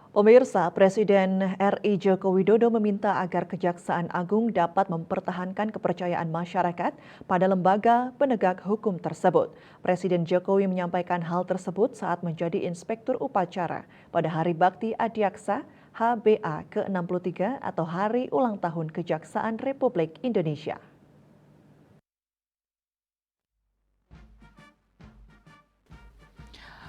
Pemirsa, Presiden RI Joko Widodo meminta agar Kejaksaan Agung dapat mempertahankan kepercayaan masyarakat pada lembaga penegak hukum tersebut. Presiden Jokowi menyampaikan hal tersebut saat menjadi Inspektur Upacara pada Hari Bakti Adiaksa HBA ke-63 atau Hari Ulang Tahun Kejaksaan Republik Indonesia.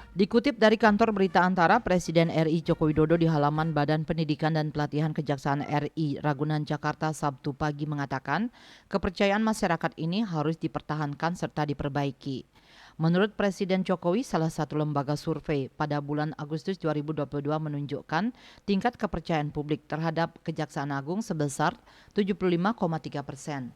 Dikutip dari kantor berita Antara, Presiden RI Joko Widodo di halaman Badan Pendidikan dan Pelatihan Kejaksaan RI Ragunan Jakarta Sabtu pagi mengatakan, kepercayaan masyarakat ini harus dipertahankan serta diperbaiki. Menurut Presiden Jokowi, salah satu lembaga survei pada bulan Agustus 2022 menunjukkan tingkat kepercayaan publik terhadap Kejaksaan Agung sebesar 75,3%.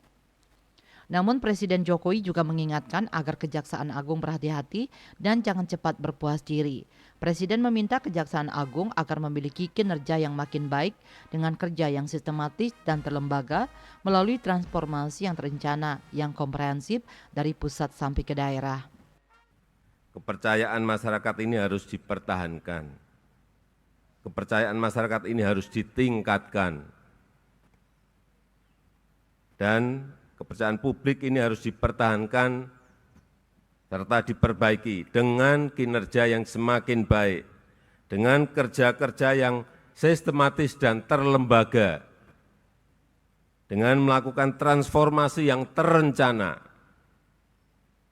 Namun Presiden Jokowi juga mengingatkan agar Kejaksaan Agung berhati-hati dan jangan cepat berpuas diri. Presiden meminta Kejaksaan Agung agar memiliki kinerja yang makin baik dengan kerja yang sistematis dan terlembaga melalui transformasi yang terencana, yang komprehensif dari pusat sampai ke daerah. Kepercayaan masyarakat ini harus dipertahankan. Kepercayaan masyarakat ini harus ditingkatkan. Dan kepercayaan publik ini harus dipertahankan serta diperbaiki dengan kinerja yang semakin baik, dengan kerja-kerja yang sistematis dan terlembaga, dengan melakukan transformasi yang terencana,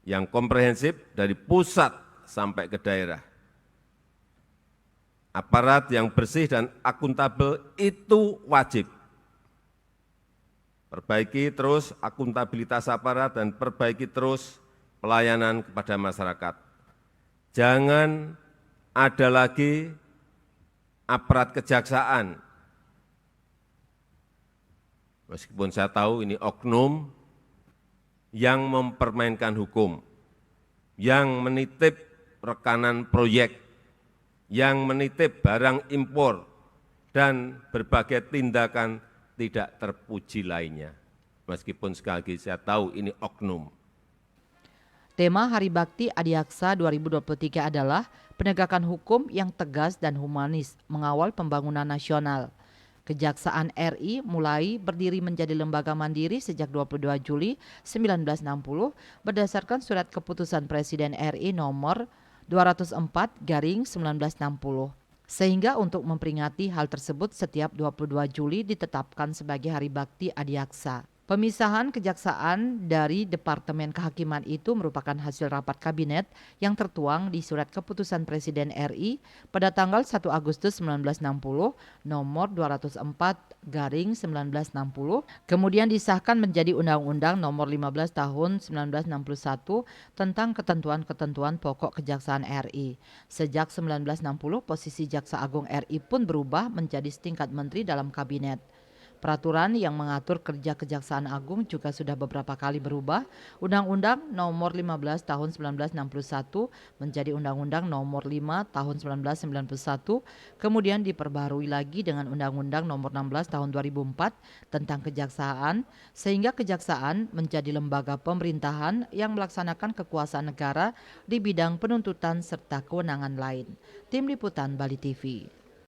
yang komprehensif dari pusat sampai ke daerah. Aparat yang bersih dan akuntabel itu wajib. Perbaiki terus akuntabilitas aparat dan perbaiki terus pelayanan kepada masyarakat. Jangan ada lagi aparat kejaksaan. Meskipun saya tahu ini oknum yang mempermainkan hukum, yang menitip rekanan proyek, yang menitip barang impor, dan berbagai tindakan tidak terpuji lainnya. Meskipun sekali lagi saya tahu ini oknum. Tema Hari Bakti Adiaksa 2023 adalah penegakan hukum yang tegas dan humanis mengawal pembangunan nasional. Kejaksaan RI mulai berdiri menjadi lembaga mandiri sejak 22 Juli 1960 berdasarkan surat keputusan Presiden RI nomor 204/1960. Sehingga untuk memperingati hal tersebut setiap 22 Juli ditetapkan sebagai Hari Bakti Adiaksa. Pemisahan kejaksaan dari Departemen Kehakiman itu merupakan hasil rapat kabinet yang tertuang di Surat Keputusan Presiden RI pada tanggal 1 Agustus 1960 nomor 204/1960, kemudian disahkan menjadi Undang-Undang nomor 15 tahun 1961 tentang ketentuan-ketentuan pokok Kejaksaan RI. Sejak 1960, posisi Jaksa Agung RI pun berubah menjadi setingkat menteri dalam kabinet. Peraturan yang mengatur kerja Kejaksaan Agung juga sudah beberapa kali berubah. Undang-Undang Nomor 15 Tahun 1961 menjadi Undang-Undang Nomor 5 Tahun 1991, kemudian diperbarui lagi dengan Undang-Undang Nomor 16 Tahun 2004 tentang Kejaksaan, sehingga Kejaksaan menjadi lembaga pemerintahan yang melaksanakan kekuasaan negara di bidang penuntutan serta kewenangan lain. Tim Liputan Bali TV.